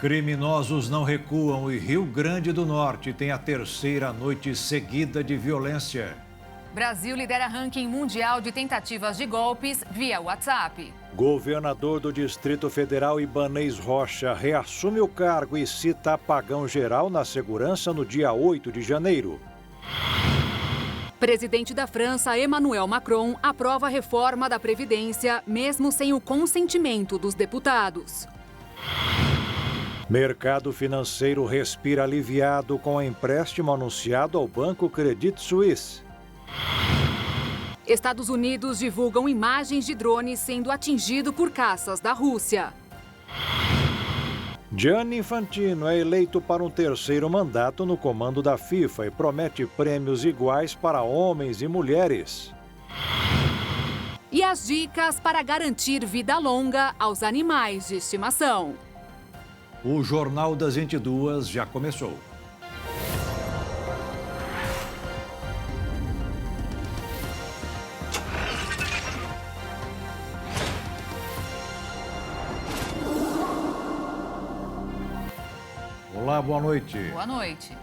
Criminosos não recuam e Rio Grande do Norte tem a terceira noite seguida de violência. Brasil lidera ranking mundial de tentativas de golpes via WhatsApp. Governador do Distrito Federal, Ibanez Rocha, reassume o cargo e cita apagão geral na segurança no dia 8 de janeiro. Presidente da França, Emmanuel Macron, aprova a reforma da Previdência, mesmo sem o consentimento dos deputados. Mercado financeiro respira aliviado com o empréstimo anunciado ao banco Credit Suisse. Estados Unidos divulgam imagens de drones sendo atingido por caças da Rússia. Gianni Infantino é eleito para um terceiro mandato no comando da FIFA e promete prêmios iguais para homens e mulheres. E as dicas para garantir vida longa aos animais de estimação. O Jornal das 22 já começou. Olá, boa noite. Boa noite.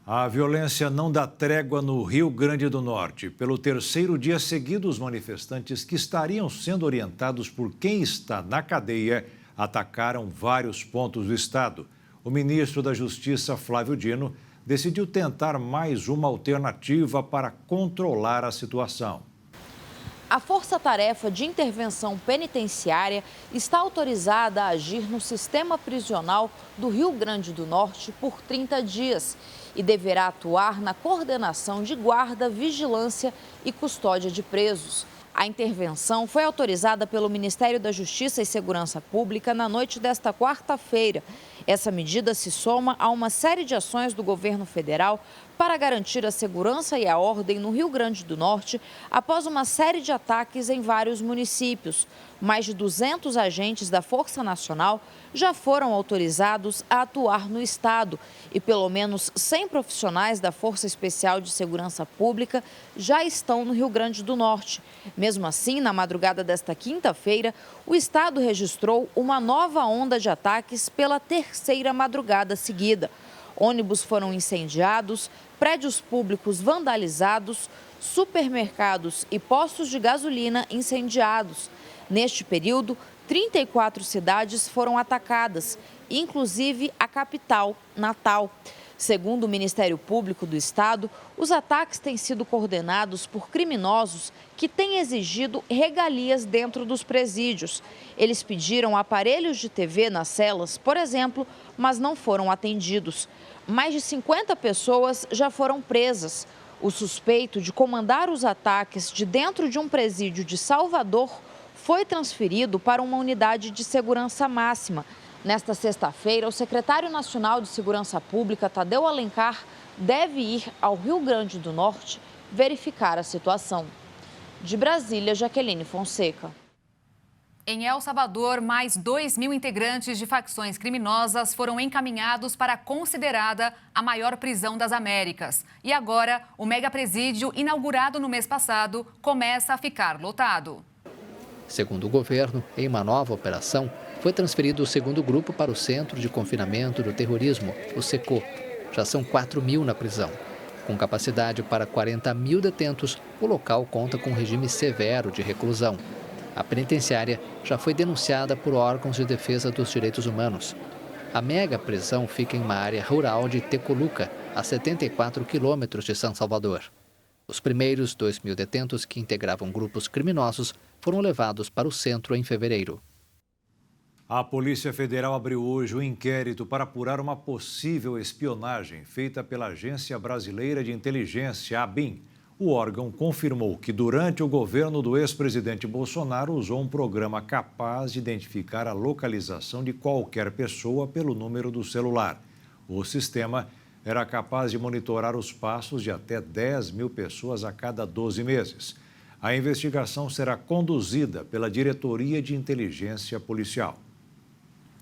A violência não dá trégua no Rio Grande do Norte. Pelo terceiro dia seguido, os manifestantes que estariam sendo orientados por quem está na cadeia atacaram vários pontos do estado. O ministro da Justiça, Flávio Dino, decidiu tentar mais uma alternativa para controlar a situação. A Força-Tarefa de Intervenção Penitenciária está autorizada a agir no sistema prisional do Rio Grande do Norte por 30 dias e deverá atuar na coordenação de guarda, vigilância e custódia de presos. A intervenção foi autorizada pelo Ministério da Justiça e Segurança Pública na noite desta quarta-feira. Essa medida se soma a uma série de ações do governo federal para garantir a segurança e a ordem no Rio Grande do Norte após uma série de ataques em vários municípios. Mais de 200 agentes da Força Nacional já foram autorizados a atuar no estado e pelo menos 100 profissionais da Força Especial de Segurança Pública já estão no Rio Grande do Norte. Mesmo assim, na madrugada desta quinta-feira, o estado registrou uma nova onda de ataques pela terceira madrugada seguida. Ônibus foram incendiados, prédios públicos vandalizados, supermercados e postos de gasolina incendiados. Neste período, 34 cidades foram atacadas, inclusive a capital, Natal. Segundo o Ministério Público do Estado, os ataques têm sido coordenados por criminosos que têm exigido regalias dentro dos presídios. Eles pediram aparelhos de TV nas celas, por exemplo, mas não foram atendidos. Mais de 50 pessoas já foram presas. O suspeito de comandar os ataques de dentro de um presídio de Salvador foi transferido para uma unidade de segurança máxima. Nesta sexta-feira, o secretário nacional de Segurança Pública, Tadeu Alencar, deve ir ao Rio Grande do Norte verificar a situação. De Brasília, Jaqueline Fonseca. Em El Salvador, mais 2.000 integrantes de facções criminosas foram encaminhados para a considerada a maior prisão das Américas. E agora, o megapresídio, inaugurado no mês passado, começa a ficar lotado. Segundo o governo, em uma nova operação, foi transferido o segundo grupo para o Centro de Confinamento do Terrorismo, o SECO. Já são 4.000 na prisão. Com capacidade para 40.000 detentos, o local conta com um regime severo de reclusão. A penitenciária já foi denunciada por órgãos de defesa dos direitos humanos. A mega prisão fica em uma área rural de Tecoluca, a 74 quilômetros de São Salvador. Os primeiros 2.000 detentos que integravam grupos criminosos foram levados para o centro em fevereiro. A Polícia Federal abriu hoje um inquérito para apurar uma possível espionagem feita pela Agência Brasileira de Inteligência, ABIN. O órgão confirmou que durante o governo do ex-presidente Bolsonaro usou um programa capaz de identificar a localização de qualquer pessoa pelo número do celular. O sistema era capaz de monitorar os passos de até 10.000 pessoas a cada 12 meses. A investigação será conduzida pela Diretoria de Inteligência Policial.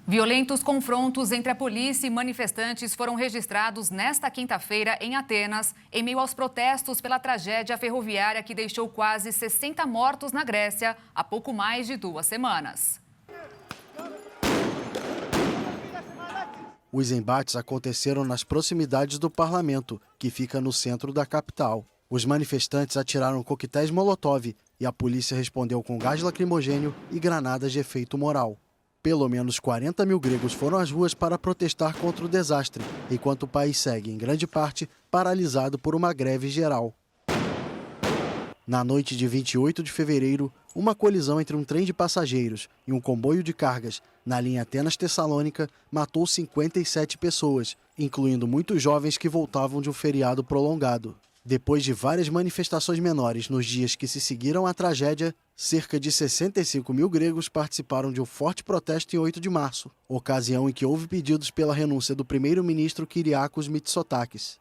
Violentos confrontos entre a polícia e manifestantes foram registrados nesta quinta-feira em Atenas, em meio aos protestos pela tragédia ferroviária que deixou quase 60 mortos na Grécia há pouco mais de 2 semanas. Os embates aconteceram nas proximidades do parlamento, que fica no centro da capital. Os manifestantes atiraram coquetéis Molotov e a polícia respondeu com gás lacrimogênio e granadas de efeito moral. Pelo menos 40 mil gregos foram às ruas para protestar contra o desastre, enquanto o país segue, em grande parte, paralisado por uma greve geral. Na noite de 28 de fevereiro, uma colisão entre um trem de passageiros e um comboio de cargas na linha Atenas-Tessalônica matou 57 pessoas, incluindo muitos jovens que voltavam de um feriado prolongado. Depois de várias manifestações menores nos dias que se seguiram à tragédia, cerca de 65 mil gregos participaram de um forte protesto em 8 de março, ocasião em que houve pedidos pela renúncia do primeiro-ministro Kyriakos Mitsotakis.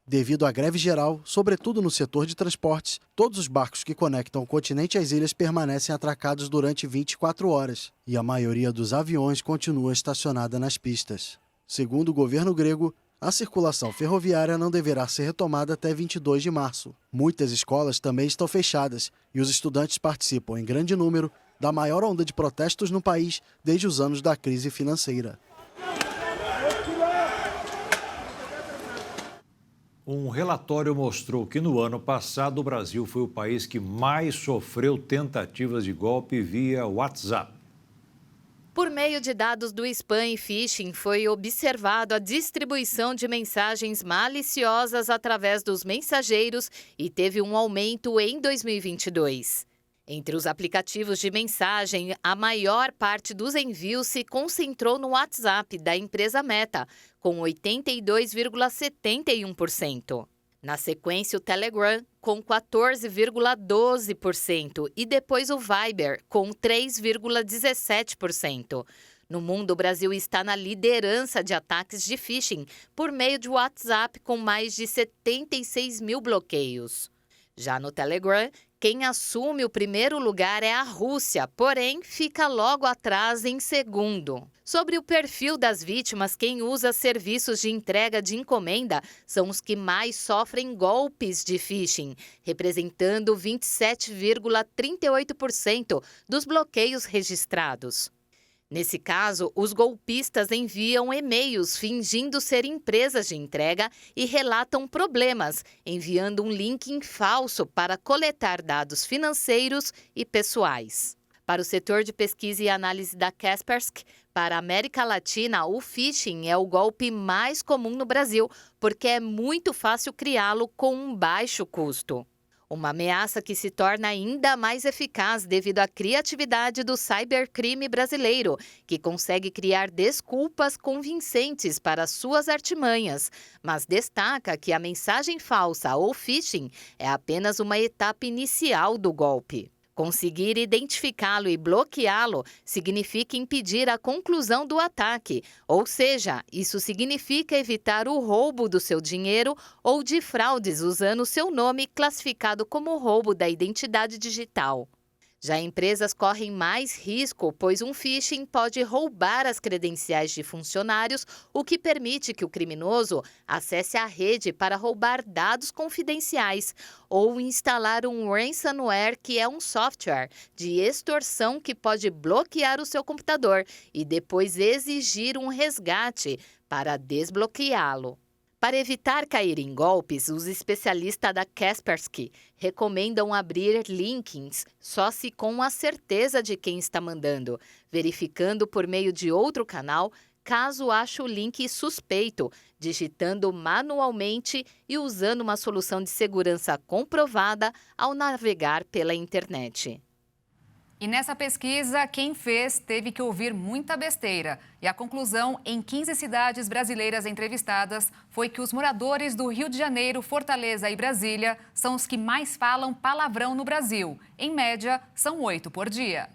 Devido à greve geral, sobretudo no setor de transportes, todos os barcos que conectam o continente às ilhas permanecem atracados durante 24 horas e a maioria dos aviões continua estacionada nas pistas. Segundo o governo grego, a circulação ferroviária não deverá ser retomada até 22 de março. Muitas escolas também estão fechadas e os estudantes participam em grande número da maior onda de protestos no país desde os anos da crise financeira. Um relatório mostrou que no ano passado o Brasil foi o país que mais sofreu tentativas de golpe via WhatsApp. Por meio de dados do spam e phishing, foi observado a distribuição de mensagens maliciosas através dos mensageiros e teve um aumento em 2022. Entre os aplicativos de mensagem, a maior parte dos envios se concentrou no WhatsApp da empresa Meta, com 82,71%. Na sequência, o Telegram, com 14,12%, e depois o Viber, com 3,17%. No mundo, o Brasil está na liderança de ataques de phishing por meio de WhatsApp, com mais de 76 mil bloqueios. Já no Telegram, quem assume o primeiro lugar é a Rússia, porém fica logo atrás em segundo. Sobre o perfil das vítimas, quem usa serviços de entrega de encomenda são os que mais sofrem golpes de phishing, representando 27,38% dos bloqueios registrados. Nesse caso, os golpistas enviam e-mails fingindo ser empresas de entrega e relatam problemas, enviando um link falso para coletar dados financeiros e pessoais. Para o setor de pesquisa e análise da Kaspersky, para a América Latina, o phishing é o golpe mais comum no Brasil, porque é muito fácil criá-lo com um baixo custo. Uma ameaça que se torna ainda mais eficaz devido à criatividade do cybercrime brasileiro, que consegue criar desculpas convincentes para suas artimanhas, mas destaca que a mensagem falsa ou phishing é apenas uma etapa inicial do golpe. Conseguir identificá-lo e bloqueá-lo significa impedir a conclusão do ataque, ou seja, isso significa evitar o roubo do seu dinheiro ou de fraudes usando seu nome classificado como roubo da identidade digital. Já empresas correm mais risco, pois um phishing pode roubar as credenciais de funcionários, o que permite que o criminoso acesse a rede para roubar dados confidenciais ou instalar um ransomware, que é um software de extorsão que pode bloquear o seu computador e depois exigir um resgate para desbloqueá-lo. Para evitar cair em golpes, os especialistas da Kaspersky recomendam abrir links só se com a certeza de quem está mandando, verificando por meio de outro canal caso ache o link suspeito, digitando manualmente e usando uma solução de segurança comprovada ao navegar pela internet. E nessa pesquisa, quem fez teve que ouvir muita besteira. E a conclusão, em 15 cidades brasileiras entrevistadas, foi que os moradores do Rio de Janeiro, Fortaleza e Brasília são os que mais falam palavrão no Brasil. Em média, são 8 por dia.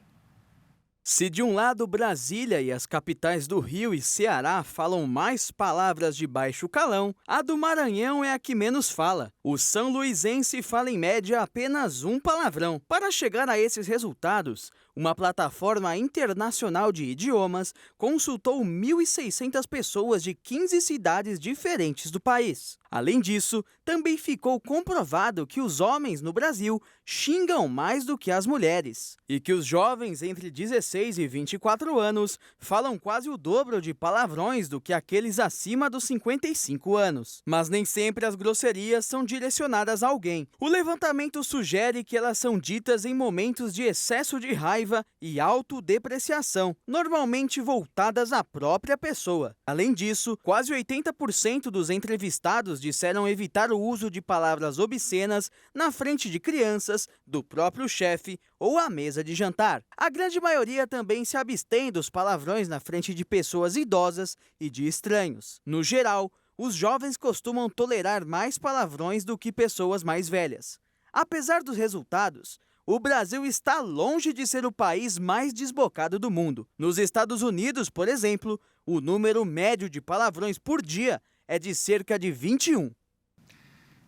Se de um lado Brasília e as capitais do Rio e Ceará falam mais palavras de baixo calão, a do Maranhão é a que menos fala. O são luisense fala em média apenas um palavrão. Para chegar a esses resultados, Uma plataforma internacional de idiomas consultou 1.600 pessoas de 15 cidades diferentes do país. Além disso, também ficou comprovado que os homens no Brasil xingam mais do que as mulheres e que os jovens entre 16 e 24 anos falam quase o dobro de palavrões do que aqueles acima dos 55 anos. Mas nem sempre as grosserias são direcionadas a alguém. O levantamento sugere que elas são ditas em momentos de excesso de raiva e autodepreciação, normalmente voltadas à própria pessoa. Além disso, quase 80% dos entrevistados disseram evitar o uso de palavras obscenas na frente de crianças, do próprio chefe ou à mesa de jantar. A grande maioria também se abstém dos palavrões na frente de pessoas idosas e de estranhos. No geral, os jovens costumam tolerar mais palavrões do que pessoas mais velhas. Apesar dos resultados, o Brasil está longe de ser o país mais desbocado do mundo. Nos Estados Unidos, por exemplo, o número médio de palavrões por dia é de cerca de 21.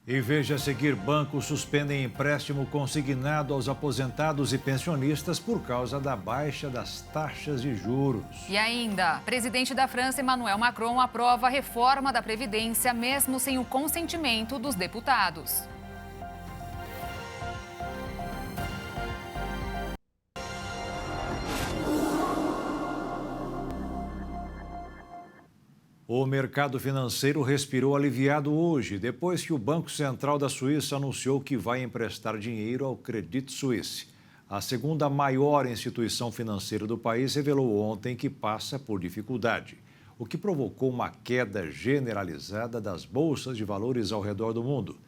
E veja a seguir, bancos suspendem empréstimo consignado aos aposentados e pensionistas por causa da baixa das taxas de juros. E ainda, presidente da França, Emmanuel Macron, aprova a reforma da Previdência, mesmo sem o consentimento dos deputados. O mercado financeiro respirou aliviado hoje, depois que o Banco Central da Suíça anunciou que vai emprestar dinheiro ao Credit Suisse. A segunda maior instituição financeira do país revelou ontem que passa por dificuldade, o que provocou uma queda generalizada das bolsas de valores ao redor do mundo.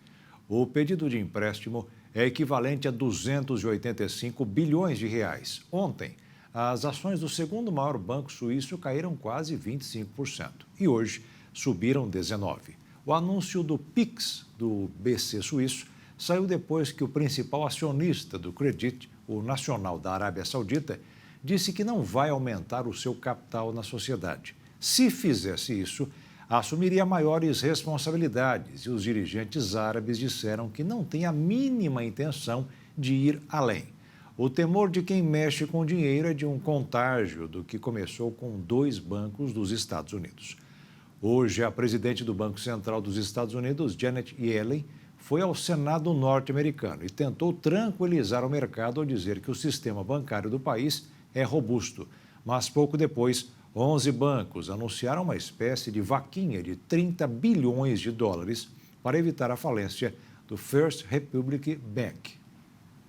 O pedido de empréstimo é equivalente a 285 bilhões de reais. Ontem, as ações do segundo maior banco suíço caíram quase 25% e hoje subiram 19%. O anúncio do PIX do BC suíço saiu depois que o principal acionista do Credit, o Nacional da Arábia Saudita, disse que não vai aumentar o seu capital na sociedade. Se fizesse isso, assumiria maiores responsabilidades e os dirigentes árabes disseram que não têm a mínima intenção de ir além. O temor de quem mexe com dinheiro é de um contágio do que começou com 2 bancos dos Estados Unidos. Hoje, a presidente do Banco Central dos Estados Unidos, Janet Yellen, foi ao Senado norte-americano e tentou tranquilizar o mercado ao dizer que o sistema bancário do país é robusto. Mas pouco depois, 11 bancos anunciaram uma espécie de vaquinha de 30 bilhões de dólares para evitar a falência do First Republic Bank.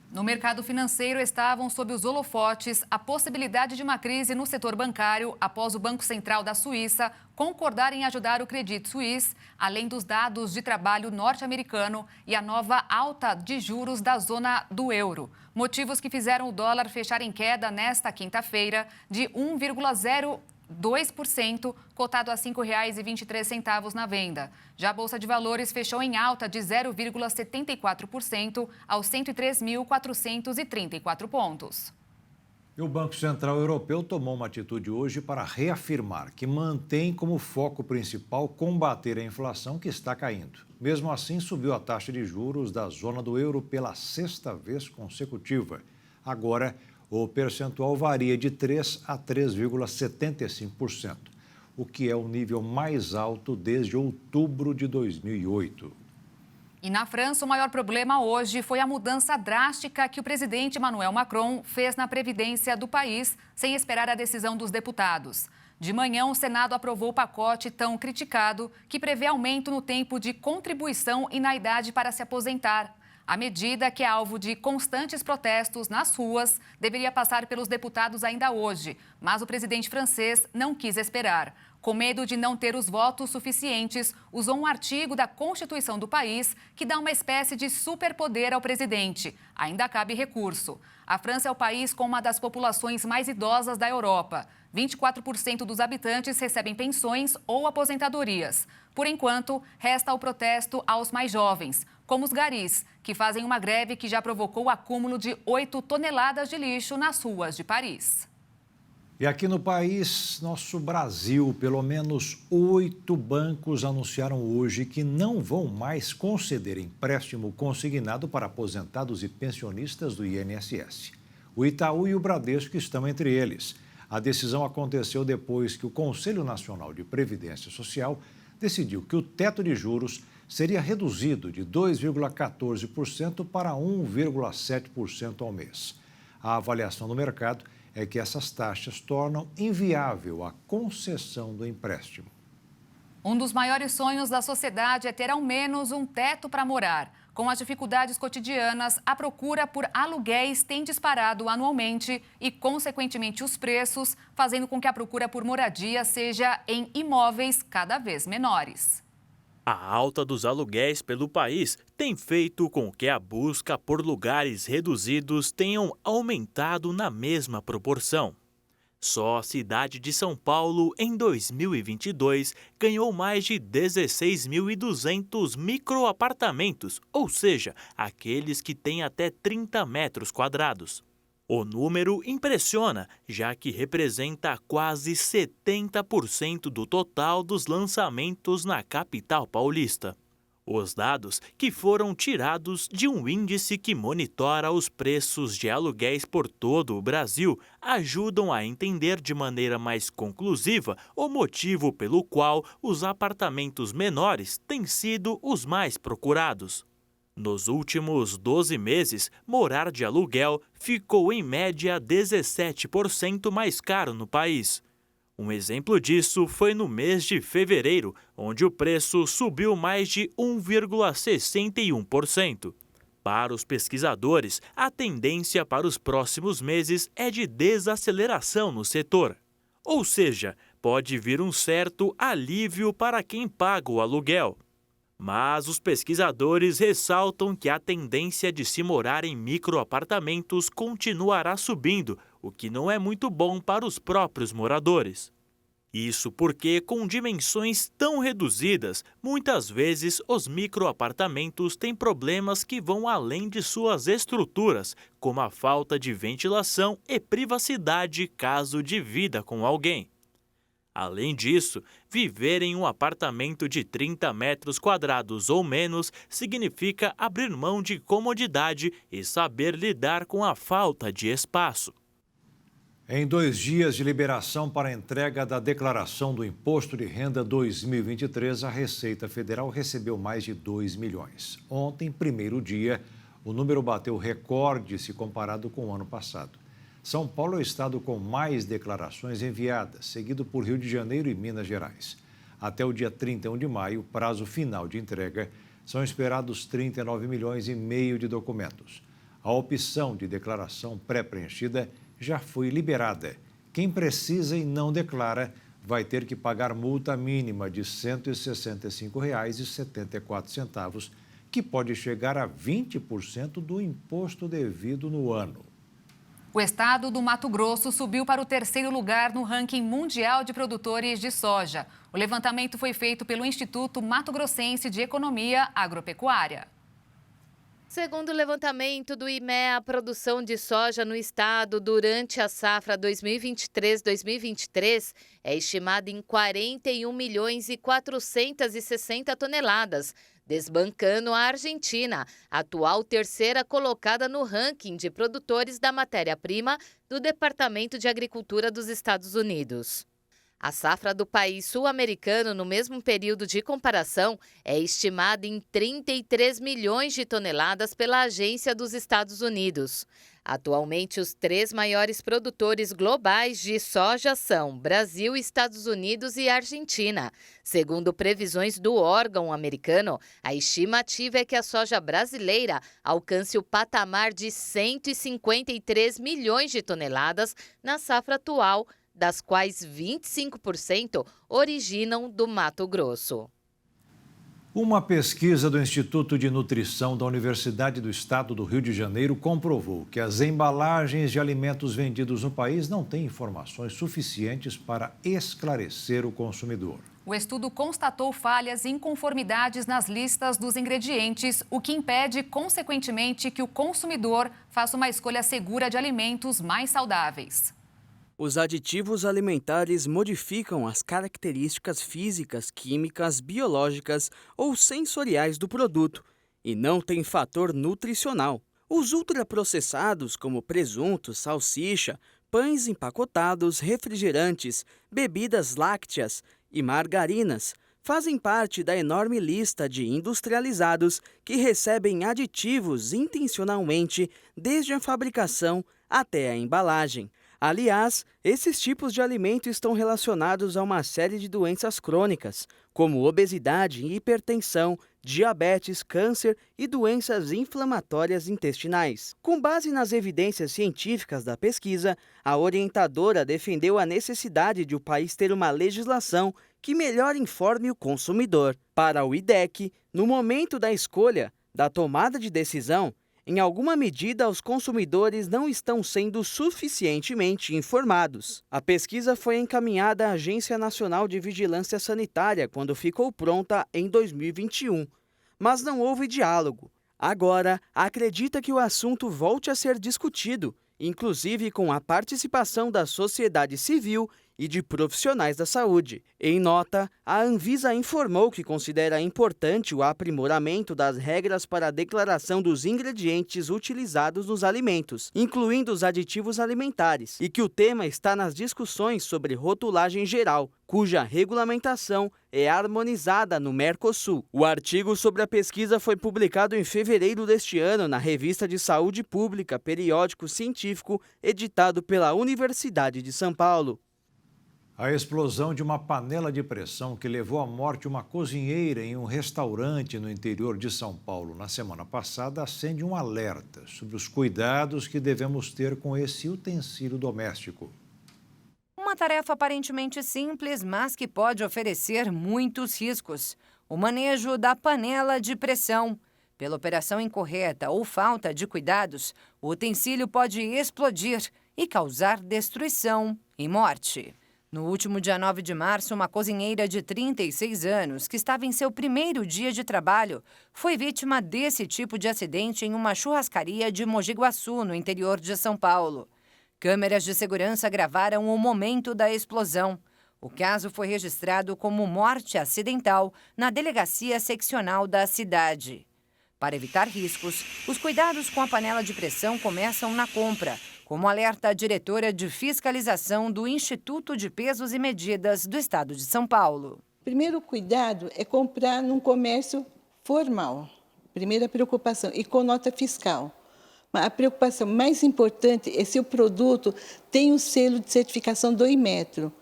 No mercado financeiro estavam sob os holofotes a possibilidade de uma crise no setor bancário após o Banco Central da Suíça concordar em ajudar o Credit Suisse, além dos dados de trabalho norte-americano e a nova alta de juros da zona do euro. Motivos que fizeram o dólar fechar em queda nesta quinta-feira de 1,02%, cotado a R$ 5,23 na venda. Já a Bolsa de Valores fechou em alta de 0,74% aos 103.434 pontos. E o Banco Central Europeu tomou uma atitude hoje para reafirmar que mantém como foco principal combater a inflação que está caindo. Mesmo assim, subiu a taxa de juros da zona do euro pela 6ª vez consecutiva. Agora, o percentual varia de 3% a 3,75%, o que é o nível mais alto desde outubro de 2008. E na França, o maior problema hoje foi a mudança drástica que o presidente Emmanuel Macron fez na Previdência do país, sem esperar a decisão dos deputados. De manhã, o Senado aprovou o pacote tão criticado que prevê aumento no tempo de contribuição e na idade para se aposentar. A medida, que é alvo de constantes protestos nas ruas, deveria passar pelos deputados ainda hoje, mas o presidente francês não quis esperar. Com medo de não ter os votos suficientes, usou um artigo da Constituição do país que dá uma espécie de superpoder ao presidente. Ainda cabe recurso. A França é o país com uma das populações mais idosas da Europa. 24% dos habitantes recebem pensões ou aposentadorias. Por enquanto, resta o protesto aos mais jovens, como os garis, que fazem uma greve que já provocou o acúmulo de 8 toneladas de lixo nas ruas de Paris. E aqui no país, nosso Brasil, pelo menos 8 bancos anunciaram hoje que não vão mais conceder empréstimo consignado para aposentados e pensionistas do INSS. O Itaú e o Bradesco estão entre eles. A decisão aconteceu depois que o Conselho Nacional de Previdência Social decidiu que o teto de juros seria reduzido de 2,14% para 1,7% ao mês. A avaliação do mercado é que essas taxas tornam inviável a concessão do empréstimo. Um dos maiores sonhos da sociedade é ter ao menos um teto para morar. Com as dificuldades cotidianas, a procura por aluguéis tem disparado anualmente e, consequentemente, os preços, fazendo com que a procura por moradia seja em imóveis cada vez menores. A alta dos aluguéis pelo país tem feito com que a busca por lugares reduzidos tenham aumentado na mesma proporção. Só a cidade de São Paulo, em 2022, ganhou mais de 16.200 microapartamentos, ou seja, aqueles que têm até 30 metros quadrados. O número impressiona, já que representa quase 70% do total dos lançamentos na capital paulista. Os dados, que foram tirados de um índice que monitora os preços de aluguéis por todo o Brasil, ajudam a entender de maneira mais conclusiva o motivo pelo qual os apartamentos menores têm sido os mais procurados. Nos últimos 12 meses, morar de aluguel ficou em média 17% mais caro no país. Um exemplo disso foi no mês de fevereiro, onde o preço subiu mais de 1,61%. Para os pesquisadores, a tendência para os próximos meses é de desaceleração no setor. Ou seja, pode vir um certo alívio para quem paga o aluguel. Mas os pesquisadores ressaltam que a tendência de se morar em microapartamentos continuará subindo, o que não é muito bom para os próprios moradores. Isso porque, com dimensões tão reduzidas, muitas vezes os microapartamentos têm problemas que vão além de suas estruturas, como a falta de ventilação e privacidade caso divida com alguém. Além disso, viver em um apartamento de 30 metros quadrados ou menos significa abrir mão de comodidade e saber lidar com a falta de espaço. Em 2 dias de liberação para a entrega da declaração do Imposto de Renda 2023, a Receita Federal recebeu mais de 2 milhões. Ontem, primeiro dia, o número bateu recorde se comparado com o ano passado. São Paulo é o estado com mais declarações enviadas, seguido por Rio de Janeiro e Minas Gerais. Até o dia 31 de maio, prazo final de entrega, são esperados 39 milhões e meio de documentos. A opção de declaração pré-preenchida já foi liberada. Quem precisa e não declara vai ter que pagar multa mínima de R$ 165,74, que pode chegar a 20% do imposto devido no ano. O estado do Mato Grosso subiu para o 3º lugar no ranking mundial de produtores de soja. O levantamento foi feito pelo Instituto Mato Grossense de Economia Agropecuária. Segundo o levantamento do IMEA, a produção de soja no estado durante a safra 2023-2023 é estimada em 41.460.000 toneladas, desbancando a Argentina, atual 3ª colocada no ranking de produtores da matéria-prima do Departamento de Agricultura dos Estados Unidos. A safra do país sul-americano no mesmo período de comparação é estimada em 33 milhões de toneladas pela Agência dos Estados Unidos. Atualmente, os 3 maiores produtores globais de soja são Brasil, Estados Unidos e Argentina. Segundo previsões do órgão americano, a estimativa é que a soja brasileira alcance o patamar de 153 milhões de toneladas na safra atual, das quais 25% originam do Mato Grosso. Uma pesquisa do Instituto de Nutrição da Universidade do Estado do Rio de Janeiro comprovou que as embalagens de alimentos vendidos no país não têm informações suficientes para esclarecer o consumidor. O estudo constatou falhas e inconformidades nas listas dos ingredientes, o que impede, consequentemente, que o consumidor faça uma escolha segura de alimentos mais saudáveis. Os aditivos alimentares modificam as características físicas, químicas, biológicas ou sensoriais do produto e não têm fator nutricional. Os ultraprocessados, como presunto, salsicha, pães empacotados, refrigerantes, bebidas lácteas e margarinas, fazem parte da enorme lista de industrializados que recebem aditivos intencionalmente desde a fabricação até a embalagem. Aliás, esses tipos de alimento estão relacionados a uma série de doenças crônicas, como obesidade, hipertensão, diabetes, câncer e doenças inflamatórias intestinais. Com base nas evidências científicas da pesquisa, a orientadora defendeu a necessidade de o país ter uma legislação que melhor informe o consumidor. Para o IDEC, no momento da escolha, da tomada de decisão, em alguma medida, os consumidores não estão sendo suficientemente informados. A pesquisa foi encaminhada à Agência Nacional de Vigilância Sanitária quando ficou pronta em 2021, mas não houve diálogo. Agora, acredita que o assunto volte a ser discutido, inclusive com a participação da sociedade civil e de profissionais da saúde. Em nota, a Anvisa informou que considera importante o aprimoramento das regras para a declaração dos ingredientes utilizados nos alimentos, incluindo os aditivos alimentares, e que o tema está nas discussões sobre rotulagem geral, cuja regulamentação é harmonizada no Mercosul. O artigo sobre a pesquisa foi publicado em fevereiro deste ano na Revista de Saúde Pública, periódico científico editado pela Universidade de São Paulo. A explosão de uma panela de pressão que levou à morte uma cozinheira em um restaurante no interior de São Paulo na semana passada acende um alerta sobre os cuidados que devemos ter com esse utensílio doméstico. Uma tarefa aparentemente simples, mas que pode oferecer muitos riscos. O manejo da panela de pressão. Pela operação incorreta ou falta de cuidados, o utensílio pode explodir e causar destruição e morte. No último dia 9 de março, uma cozinheira de 36 anos, que estava em seu primeiro dia de trabalho, foi vítima desse tipo de acidente em uma churrascaria de Mogi Guaçu, no interior de São Paulo. Câmeras de segurança gravaram o momento da explosão. O caso foi registrado como morte acidental na delegacia seccional da cidade. Para evitar riscos, os cuidados com a panela de pressão começam na compra, como alerta a diretora de fiscalização do Instituto de Pesos e Medidas do Estado de São Paulo. Primeiro cuidado é comprar num comércio formal. Primeira preocupação, e com nota fiscal. A preocupação mais importante é se o produto tem o selo de certificação do Inmetro.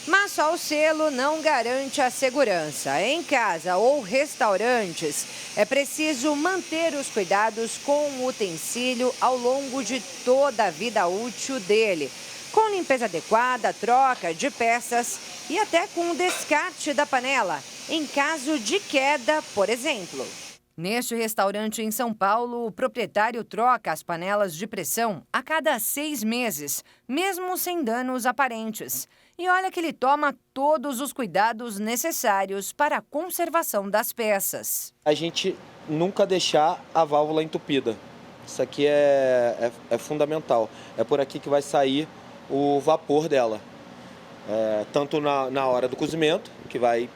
Mas só o selo não garante a segurança. Em casa ou restaurantes, é preciso manter os cuidados com o utensílio ao longo de toda a vida útil dele, com limpeza adequada, troca de peças e até com o descarte da panela, em caso de queda, por exemplo. Neste restaurante em São Paulo, o proprietário troca as panelas de pressão a cada 6 meses, mesmo sem danos aparentes. E olha que ele toma todos os cuidados necessários para a conservação das peças. A gente nunca deixar a válvula entupida. Isso aqui é fundamental. É por aqui que vai sair o vapor dela. Tanto na hora do cozimento, que vai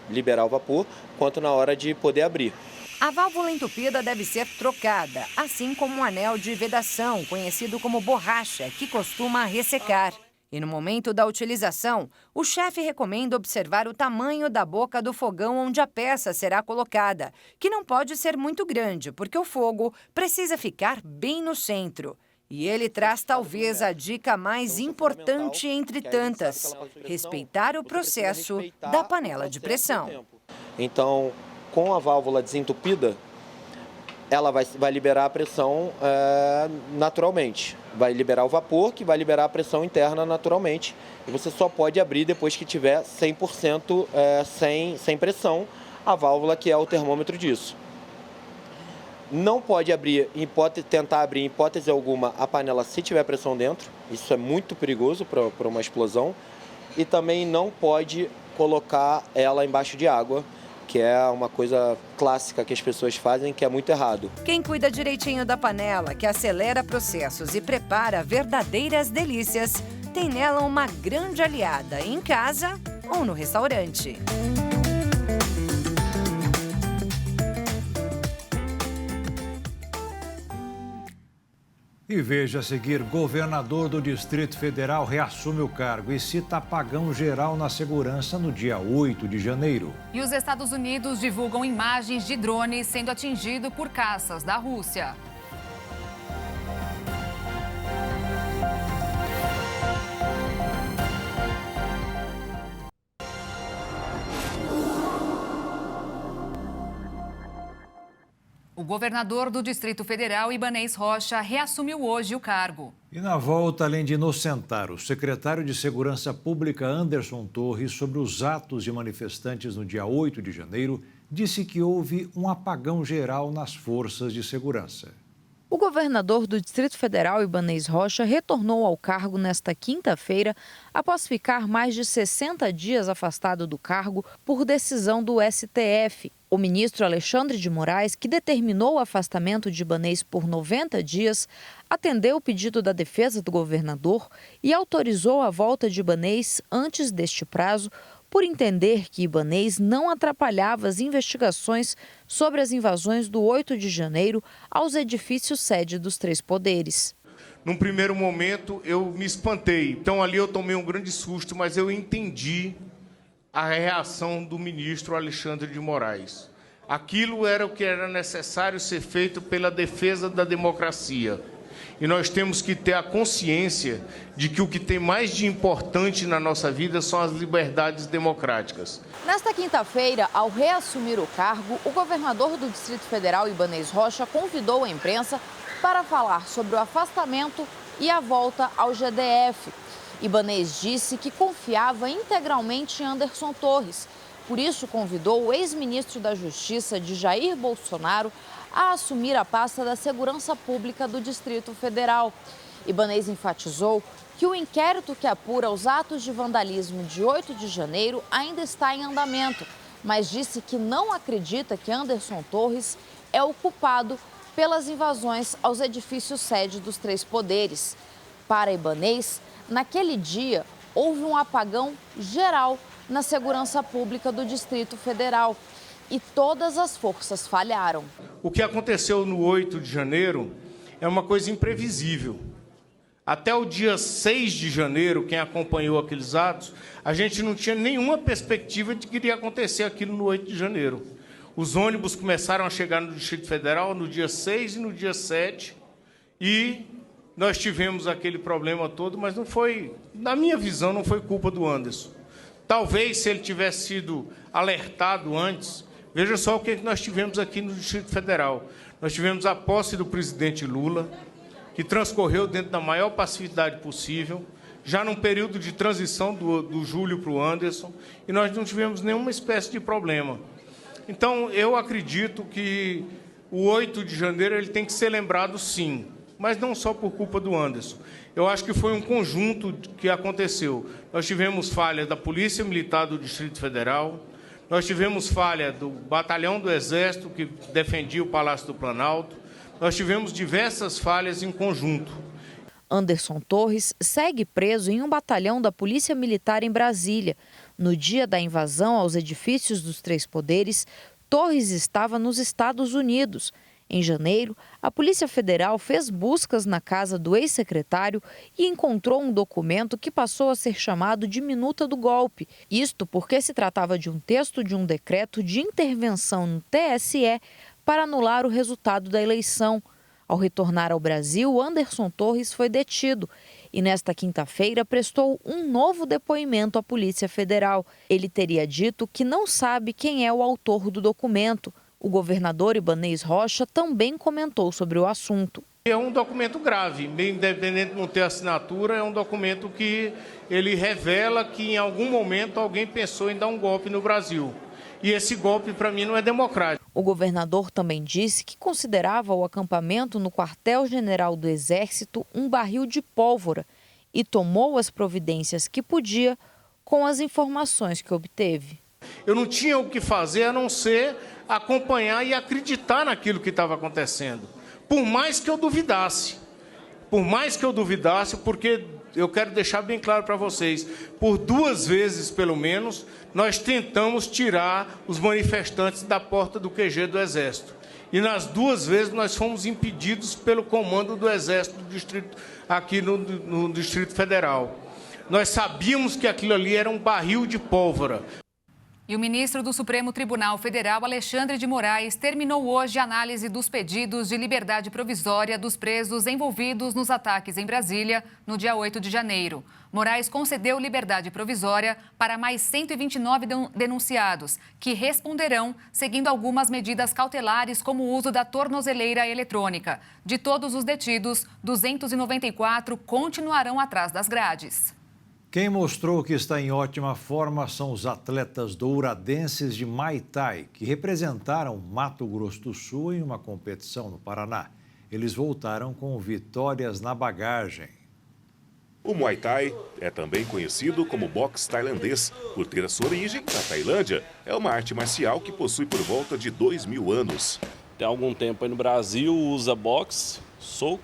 liberar o vapor, quanto na hora de poder abrir. A válvula entupida deve ser trocada, assim como um anel de vedação, conhecido como borracha, que costuma ressecar. E no momento da utilização, o chefe recomenda observar o tamanho da boca do fogão onde a peça será colocada, que não pode ser muito grande, porque o fogo precisa ficar bem no centro. E ele traz talvez a dica mais importante entre tantas: respeitar o processo da panela de pressão. Então, com a válvula desentupida, ela vai liberar a pressão naturalmente. Vai liberar o vapor, que vai liberar a pressão interna naturalmente. E você só pode abrir depois que tiver 100% sem pressão, a válvula que é o termômetro disso. Não pode abrir, tentar abrir em hipótese alguma a panela se tiver pressão dentro. Isso é muito perigoso para uma explosão. E também não pode colocar ela embaixo de água, que é uma coisa clássica que as pessoas fazem, que é muito errado. Quem cuida direitinho da panela, que acelera processos e prepara verdadeiras delícias, tem nela uma grande aliada em casa ou no restaurante. E veja a seguir, governador do Distrito Federal reassume o cargo e cita apagão geral na segurança no dia 8 de janeiro. E os Estados Unidos divulgam imagens de drones sendo atingido por caças da Rússia. O governador do Distrito Federal, Ibanez Rocha, reassumiu hoje o cargo. E na volta, além de inocentar o secretário de Segurança Pública, Anderson Torres, sobre os atos de manifestantes no dia 8 de janeiro, disse que houve um apagão geral nas forças de segurança. O governador do Distrito Federal, Ibanez Rocha, retornou ao cargo nesta quinta-feira, após ficar mais de 60 dias afastado do cargo por decisão do STF. O ministro Alexandre de Moraes, que determinou o afastamento de Ibanez por 90 dias, atendeu o pedido da defesa do governador e autorizou a volta de Ibanez antes deste prazo, por entender que Ibanez não atrapalhava as investigações sobre as invasões do 8 de janeiro aos edifícios sede dos três poderes. Num primeiro momento, eu me espantei. Então, ali eu tomei um grande susto, mas eu entendi a reação do ministro Alexandre de Moraes. Aquilo era o que era necessário ser feito pela defesa da democracia. E nós temos que ter a consciência de que o que tem mais de importante na nossa vida são as liberdades democráticas. Nesta quinta-feira, ao reassumir o cargo, o governador do Distrito Federal, Ibanez Rocha, convidou a imprensa para falar sobre o afastamento e a volta ao GDF. Ibanez disse que confiava integralmente em Anderson Torres. Por isso, convidou o ex-ministro da Justiça, de Jair Bolsonaro, a assumir a pasta da Segurança Pública do Distrito Federal. Ibanez enfatizou que o inquérito que apura os atos de vandalismo de 8 de janeiro ainda está em andamento, mas disse que não acredita que Anderson Torres é o culpado pelas invasões aos edifícios sede dos três poderes. Para Ibanez, naquele dia, houve um apagão geral na segurança pública do Distrito Federal e todas as forças falharam. O que aconteceu no 8 de janeiro é uma coisa imprevisível. Até o dia 6 de janeiro, quem acompanhou aqueles atos, a gente não tinha nenhuma perspectiva de que iria acontecer aquilo no 8 de janeiro. Os ônibus começaram a chegar no Distrito Federal no dia 6 e no dia 7, e nós tivemos aquele problema todo, mas não foi, na minha visão, não foi culpa do Anderson. Talvez, se ele tivesse sido alertado antes, veja só o que nós tivemos aqui no Distrito Federal. Nós tivemos a posse do presidente Lula, que transcorreu dentro da maior passividade possível, já num período de transição do Júlio para o Anderson, e nós não tivemos nenhuma espécie de problema. Então, eu acredito que o 8 de janeiro ele tem que ser lembrado, sim, mas não só por culpa do Anderson. Eu acho que foi um conjunto que aconteceu. Nós tivemos falha da Polícia Militar do Distrito Federal, nós tivemos falha do Batalhão do Exército, que defendia o Palácio do Planalto, nós tivemos diversas falhas em conjunto. Anderson Torres segue preso em um batalhão da Polícia Militar em Brasília. No dia da invasão aos edifícios dos três poderes, Torres estava nos Estados Unidos. Em janeiro, a Polícia Federal fez buscas na casa do ex-secretário e encontrou um documento que passou a ser chamado de Minuta do Golpe. Isto porque se tratava de um texto de um decreto de intervenção no TSE para anular o resultado da eleição. Ao retornar ao Brasil, Anderson Torres foi detido e, nesta quinta-feira, prestou um novo depoimento à Polícia Federal. Ele teria dito que não sabe quem é o autor do documento. O governador Ibanez Rocha também comentou sobre o assunto. É um documento grave, independente de não ter assinatura, é um documento que ele revela que em algum momento alguém pensou em dar um golpe no Brasil. E esse golpe, para mim, não é democrático. O governador também disse que considerava o acampamento no quartel-general do Exército um barril de pólvora e tomou as providências que podia com as informações que obteve. Eu não tinha o que fazer a não ser acompanhar e acreditar naquilo que estava acontecendo. Por mais que eu duvidasse. Porque eu quero deixar bem claro para vocês, por 2 vezes, pelo menos, nós tentamos tirar os manifestantes da porta do QG do Exército. E nas duas vezes nós fomos impedidos pelo comando do Exército do Distrito, aqui no Distrito Federal. Nós sabíamos que aquilo ali era um barril de pólvora. E o ministro do Supremo Tribunal Federal, Alexandre de Moraes, terminou hoje a análise dos pedidos de liberdade provisória dos presos envolvidos nos ataques em Brasília no dia 8 de janeiro. Moraes concedeu liberdade provisória para mais 129 denunciados, que responderão seguindo algumas medidas cautelares, como o uso da tornozeleira eletrônica. De todos os detidos, 294 continuarão atrás das grades. Quem mostrou que está em ótima forma são os atletas douradenses de Muay Thai, que representaram Mato Grosso do Sul em uma competição no Paraná. Eles voltaram com vitórias na bagagem. O Muay Thai é também conhecido como boxe tailandês, por ter a sua origem na Tailândia. É uma arte marcial que possui por volta de 2.000 anos. Tem algum tempo aí no Brasil, usa boxe, soco,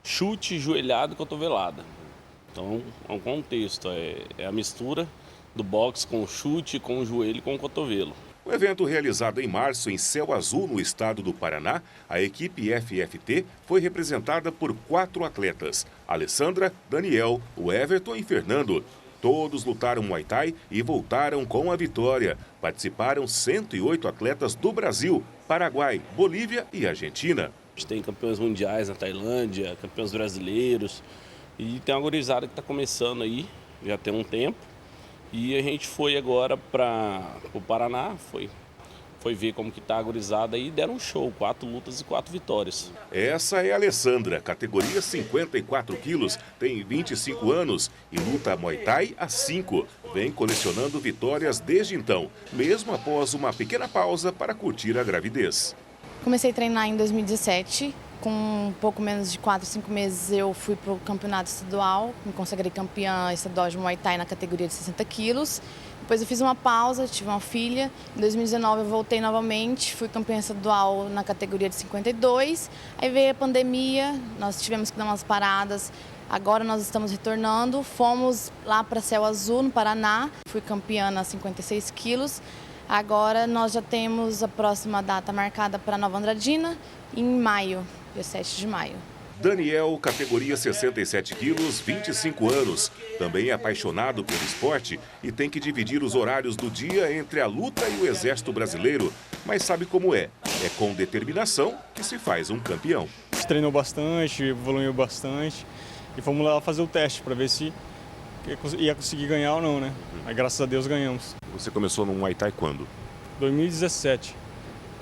chute, joelhada e cotovelada. Então, é um contexto, é a mistura do boxe com o chute, com o joelho e com o cotovelo. O evento, realizado em março em Céu Azul, no estado do Paraná, a equipe FFT foi representada por 4 atletas: Alessandra, Daniel, o Everton e Fernando. Todos lutaram Muay Thai e voltaram com a vitória. Participaram 108 atletas do Brasil, Paraguai, Bolívia e Argentina. A gente tem campeões mundiais na Tailândia, campeões brasileiros. E tem uma gurizada que está começando aí, já tem um tempo. E a gente foi agora para o Paraná, foi ver como que está a gurizada e deram um show, 4 lutas e 4 vitórias. Essa é a Alessandra, categoria 54 quilos, tem 25 anos e luta Muay Thai há 5. Vem colecionando vitórias desde então, mesmo após uma pequena pausa para curtir a gravidez. Comecei a treinar em 2017. Com um pouco menos de 4, 5 meses eu fui para o campeonato estadual, me consagrei campeã estadual de Muay Thai na categoria de 60 quilos. Depois eu fiz uma pausa, tive uma filha. Em 2019 eu voltei novamente, fui campeã estadual na categoria de 52. Aí veio a pandemia, nós tivemos que dar umas paradas. Agora nós estamos retornando, fomos lá para Céu Azul, no Paraná. Fui campeã na 56 quilos. Agora nós já temos a próxima data marcada para Nova Andradina, em maio. Dia 7 de maio. Daniel, categoria 67 quilos, 25 anos. Também é apaixonado pelo esporte e tem que dividir os horários do dia entre a luta e o Exército Brasileiro. Mas sabe como é? É com determinação que se faz um campeão. A gente treinou bastante, evoluiu bastante e fomos lá fazer o teste para ver se ia conseguir ganhar ou não, né? Aí, graças a Deus ganhamos. Você começou no Muay Thai quando? 2017.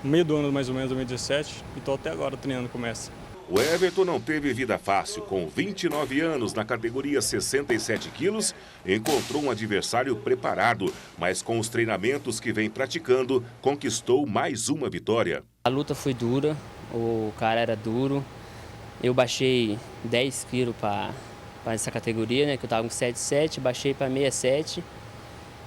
No meio do ano, mais ou menos, 2017, e estou até agora treinando com o mestre. O Everton não teve vida fácil. Com 29 anos, na categoria 67 quilos, encontrou um adversário preparado, mas com os treinamentos que vem praticando, conquistou mais uma vitória. A luta foi dura, o cara era duro. Eu baixei 10 quilos para essa categoria, né, que eu estava com 77, baixei para 67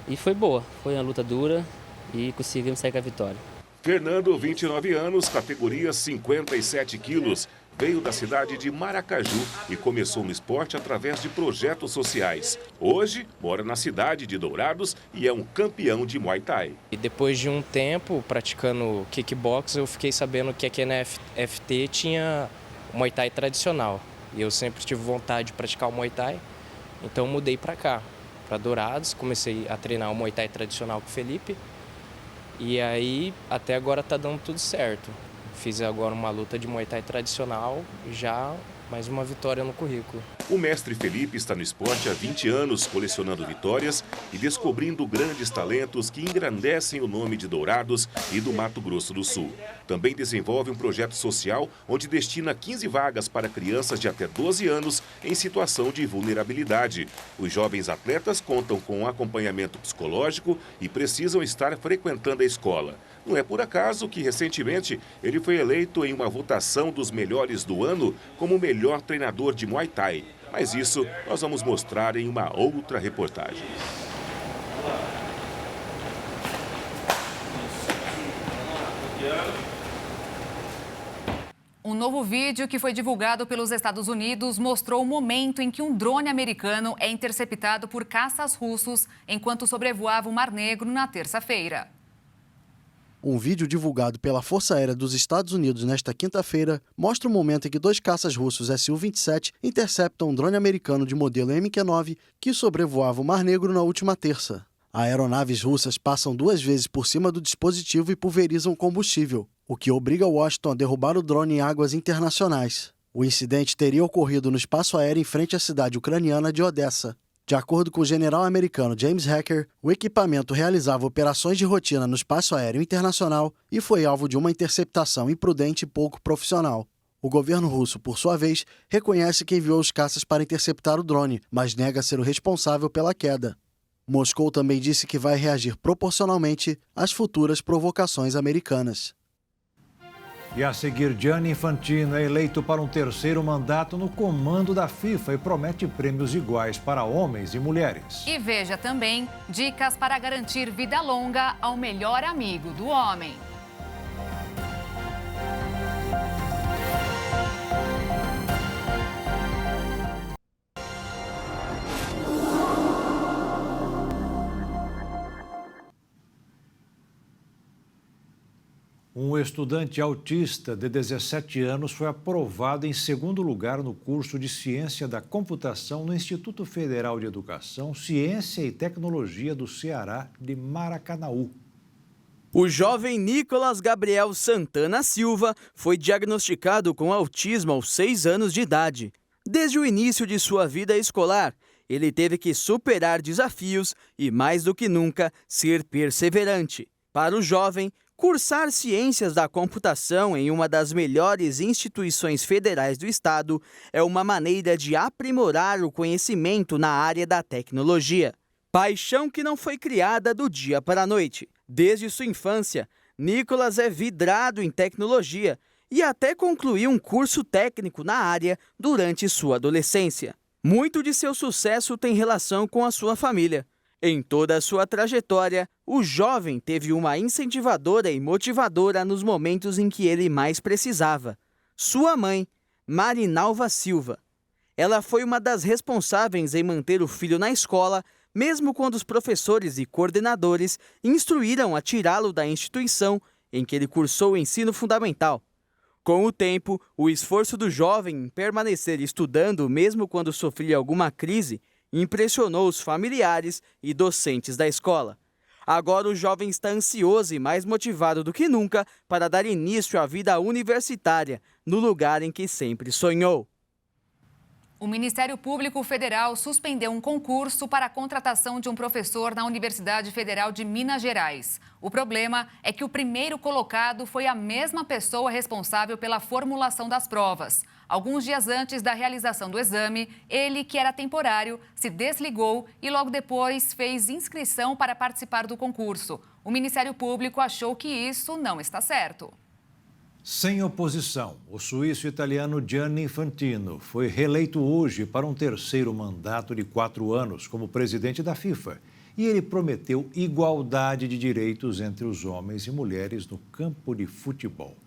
e foi boa. Foi uma luta dura e conseguimos sair com a vitória. Fernando, 29 anos, categoria 57 quilos. Veio da cidade de Maracaju e começou no esporte através de projetos sociais. Hoje, mora na cidade de Dourados e é um campeão de Muay Thai. E depois de um tempo praticando kickbox, eu fiquei sabendo que aqui na FT tinha o Muay Thai tradicional. E eu sempre tive vontade de praticar o Muay Thai, então mudei para cá, para Dourados. Comecei a treinar o Muay Thai tradicional com o Felipe. E aí, até agora tá dando tudo certo. Fiz agora uma luta de Muay Thai tradicional, já mais uma vitória no currículo. O mestre Felipe está no esporte há 20 anos, colecionando vitórias e descobrindo grandes talentos que engrandecem o nome de Dourados e do Mato Grosso do Sul. Também desenvolve um projeto social onde destina 15 vagas para crianças de até 12 anos em situação de vulnerabilidade. Os jovens atletas contam com acompanhamento psicológico e precisam estar frequentando a escola. Não é por acaso que, recentemente, ele foi eleito em uma votação dos melhores do ano como o melhor treinador de Muay Thai. Mas isso nós vamos mostrar em uma outra reportagem. Um novo vídeo que foi divulgado pelos Estados Unidos mostrou o momento em que um drone americano é interceptado por caças russos enquanto sobrevoava o Mar Negro na terça-feira. Um vídeo divulgado pela Força Aérea dos Estados Unidos nesta quinta-feira mostra o momento em que 2 caças russos Su-27 interceptam um drone americano de modelo MQ-9 que sobrevoava o Mar Negro na última terça. Aeronaves russas passam 2 vezes por cima do dispositivo e pulverizam combustível, o que obriga Washington a derrubar o drone em águas internacionais. O incidente teria ocorrido no espaço aéreo em frente à cidade ucraniana de Odessa. De acordo com o general americano James Hacker, o equipamento realizava operações de rotina no espaço aéreo internacional e foi alvo de uma interceptação imprudente e pouco profissional. O governo russo, por sua vez, reconhece que enviou os caças para interceptar o drone, mas nega ser o responsável pela queda. Moscou também disse que vai reagir proporcionalmente às futuras provocações americanas. E a seguir, Gianni Infantino é eleito para um 3º mandato no comando da FIFA e promete prêmios iguais para homens e mulheres. E veja também dicas para garantir vida longa ao melhor amigo do homem. Um estudante autista de 17 anos foi aprovado em 2º lugar no curso de Ciência da Computação no Instituto Federal de Educação, Ciência e Tecnologia do Ceará de Maracanaú. O jovem Nicolas Gabriel Santana Silva foi diagnosticado com autismo aos 6 anos de idade. Desde o início de sua vida escolar, ele teve que superar desafios e, mais do que nunca, ser perseverante. Para o jovem, cursar Ciências da Computação em uma das melhores instituições federais do estado é uma maneira de aprimorar o conhecimento na área da tecnologia. Paixão que não foi criada do dia para a noite. Desde sua infância, Nicolas é vidrado em tecnologia e até concluiu um curso técnico na área durante sua adolescência. Muito de seu sucesso tem relação com a sua família. Em toda a sua trajetória, o jovem teve uma incentivadora e motivadora nos momentos em que ele mais precisava. Sua mãe, Marinalva Silva. Ela foi uma das responsáveis em manter o filho na escola, mesmo quando os professores e coordenadores instruíram a tirá-lo da instituição em que ele cursou o ensino fundamental. Com o tempo, o esforço do jovem em permanecer estudando mesmo quando sofria alguma crise impressionou os familiares e docentes da escola. Agora o jovem está ansioso e mais motivado do que nunca para dar início à vida universitária, no lugar em que sempre sonhou. O Ministério Público Federal suspendeu um concurso para a contratação de um professor na Universidade Federal de Minas Gerais. O problema é que o primeiro colocado foi a mesma pessoa responsável pela formulação das provas. Alguns dias antes da realização do exame, ele, que era temporário, se desligou e logo depois fez inscrição para participar do concurso. O Ministério Público achou que isso não está certo. Sem oposição, o suíço-italiano Gianni Infantino foi reeleito hoje para um 3º mandato de 4 anos como presidente da FIFA. E ele prometeu igualdade de direitos entre os homens e mulheres no campo de futebol.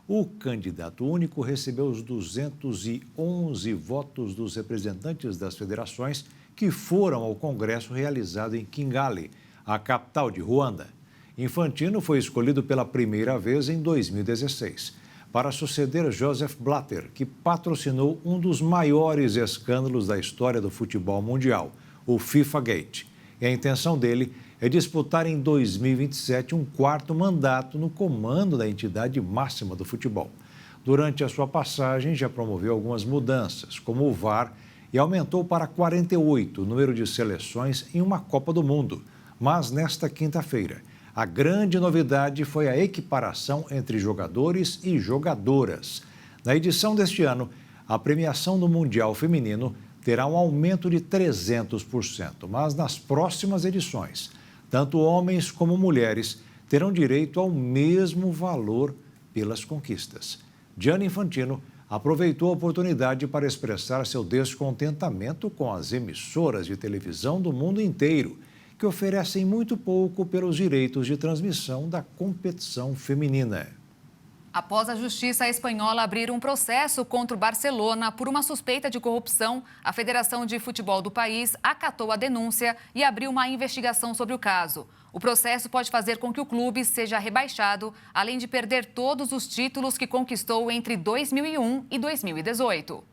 O candidato único recebeu os 211 votos dos representantes das federações que foram ao congresso realizado em Kigali, a capital de Ruanda. Infantino foi escolhido pela primeira vez em 2016 para suceder Joseph Blatter, que patrocinou um dos maiores escândalos da história do futebol mundial, o FIFA Gate. E a intenção dele é disputar em 2027 um 4º mandato no comando da entidade máxima do futebol. Durante a sua passagem, já promoveu algumas mudanças, como o VAR, e aumentou para 48 o número de seleções em uma Copa do Mundo. Mas nesta quinta-feira, a grande novidade foi a equiparação entre jogadores e jogadoras. Na edição deste ano, a premiação do Mundial Feminino terá um aumento de 300%, mas nas próximas edições, tanto homens como mulheres terão direito ao mesmo valor pelas conquistas. Gianni Infantino aproveitou a oportunidade para expressar seu descontentamento com as emissoras de televisão do mundo inteiro, que oferecem muito pouco pelos direitos de transmissão da competição feminina. Após a Justiça espanhola abrir um processo contra o Barcelona por uma suspeita de corrupção, a Federação de Futebol do país acatou a denúncia e abriu uma investigação sobre o caso. O processo pode fazer com que o clube seja rebaixado, além de perder todos os títulos que conquistou entre 2001 e 2018.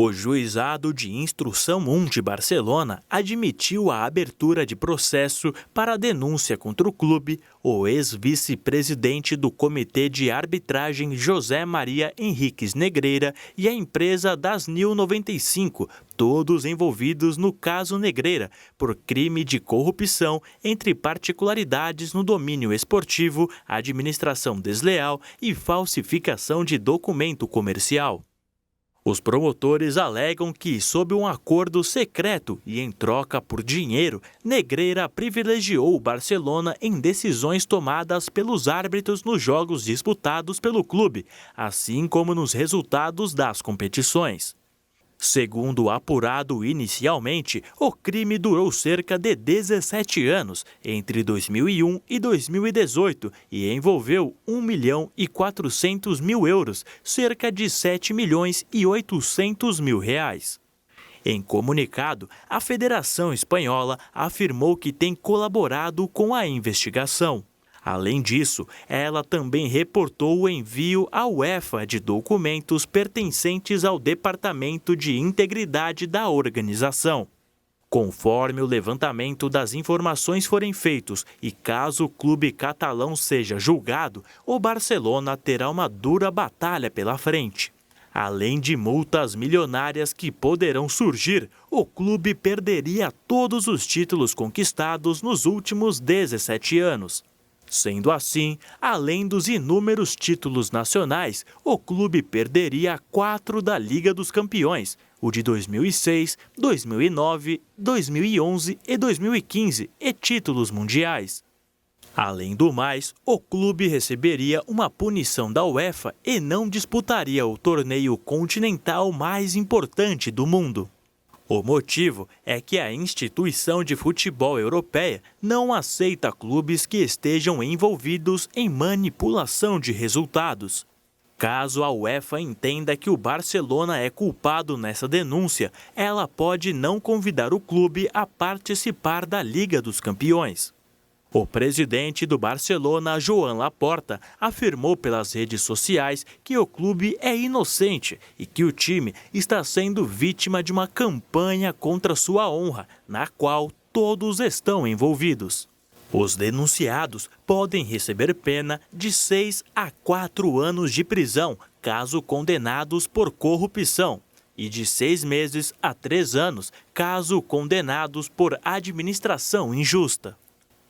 O Juizado de Instrução 1 de Barcelona admitiu a abertura de processo para a denúncia contra o clube, o ex-vice-presidente do Comitê de Arbitragem José Maria Henriques Negreira e a empresa Dasnil 95, todos envolvidos no caso Negreira, por crime de corrupção entre particularidades no domínio esportivo, administração desleal e falsificação de documento comercial. Os promotores alegam que, sob um acordo secreto e em troca por dinheiro, Negreira privilegiou o Barcelona em decisões tomadas pelos árbitros nos jogos disputados pelo clube, assim como nos resultados das competições. Segundo apurado inicialmente, o crime durou cerca de 17 anos, entre 2001 e 2018, e envolveu 1.400.000 euros, cerca de 7.800.000 reais. Em comunicado, a Federação Espanhola afirmou que tem colaborado com a investigação. Além disso, ela também reportou o envio à UEFA de documentos pertencentes ao Departamento de Integridade da organização. Conforme o levantamento das informações forem feitos e caso o clube catalão seja julgado, o Barcelona terá uma dura batalha pela frente. Além de multas milionárias que poderão surgir, o clube perderia todos os títulos conquistados nos últimos 17 anos. Sendo assim, além dos inúmeros títulos nacionais, o clube perderia 4 da Liga dos Campeões, o de 2006, 2009, 2011 e 2015, e títulos mundiais. Além do mais, o clube receberia uma punição da UEFA e não disputaria o torneio continental mais importante do mundo. O motivo é que a instituição de futebol europeia não aceita clubes que estejam envolvidos em manipulação de resultados. Caso a UEFA entenda que o Barcelona é culpado nessa denúncia, ela pode não convidar o clube a participar da Liga dos Campeões. O presidente do Barcelona, Joan Laporta, afirmou pelas redes sociais que o clube é inocente e que o time está sendo vítima de uma campanha contra sua honra, na qual todos estão envolvidos. Os denunciados podem receber pena de 6 a 4 anos de prisão, caso condenados por corrupção, e de 6 meses a 3 anos, caso condenados por administração injusta.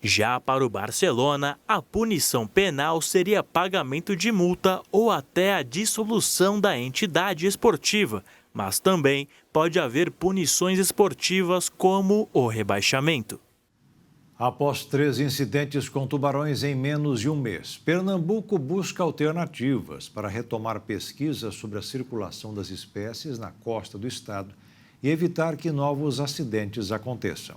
Já para o Barcelona, a punição penal seria pagamento de multa ou até a dissolução da entidade esportiva, mas também pode haver punições esportivas como o rebaixamento. Após 3 incidentes com tubarões em menos de um mês, Pernambuco busca alternativas para retomar pesquisas sobre a circulação das espécies na costa do estado e evitar que novos acidentes aconteçam.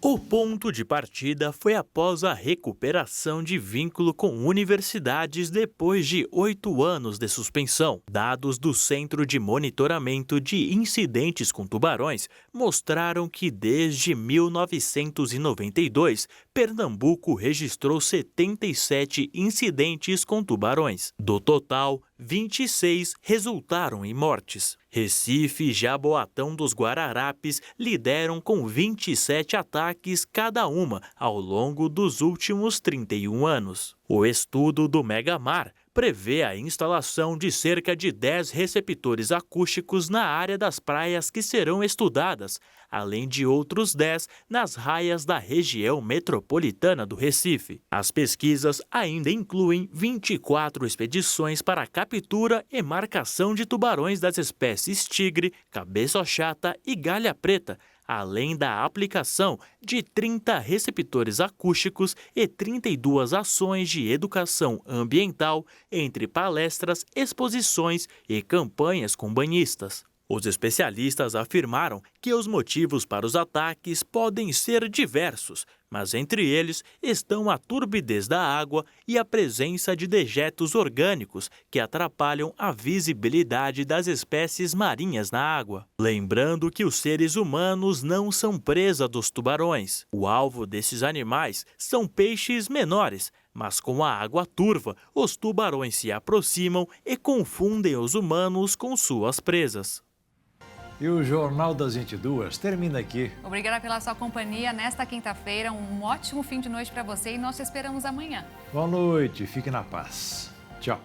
O ponto de partida foi após a recuperação de vínculo com universidades depois de 8 anos de suspensão. Dados do Centro de Monitoramento de Incidentes com Tubarões mostraram que desde 1992, Pernambuco registrou 77 incidentes com tubarões. Do total, 26 resultaram em mortes. Recife e Jaboatão dos Guararapes lideram com 27 ataques cada uma ao longo dos últimos 31 anos. O estudo do Megamar prevê a instalação de cerca de 10 receptores acústicos na área das praias que serão estudadas, além de outros 10 nas raias da região metropolitana do Recife. As pesquisas ainda incluem 24 expedições para a captura e marcação de tubarões das espécies tigre, cabeça-chata e galha preta, além da aplicação de 30 receptores acústicos e 32 ações de educação ambiental entre palestras, exposições e campanhas com banhistas. Os especialistas afirmaram que os motivos para os ataques podem ser diversos, mas entre eles estão a turbidez da água e a presença de dejetos orgânicos que atrapalham a visibilidade das espécies marinhas na água. Lembrando que os seres humanos não são presa dos tubarões. O alvo desses animais são peixes menores, mas com a água turva, os tubarões se aproximam e confundem os humanos com suas presas. E o Jornal das 22 termina aqui. Obrigada pela sua companhia nesta quinta-feira. Um ótimo fim de noite para você e nós te esperamos amanhã. Boa noite, fique na paz. Tchau.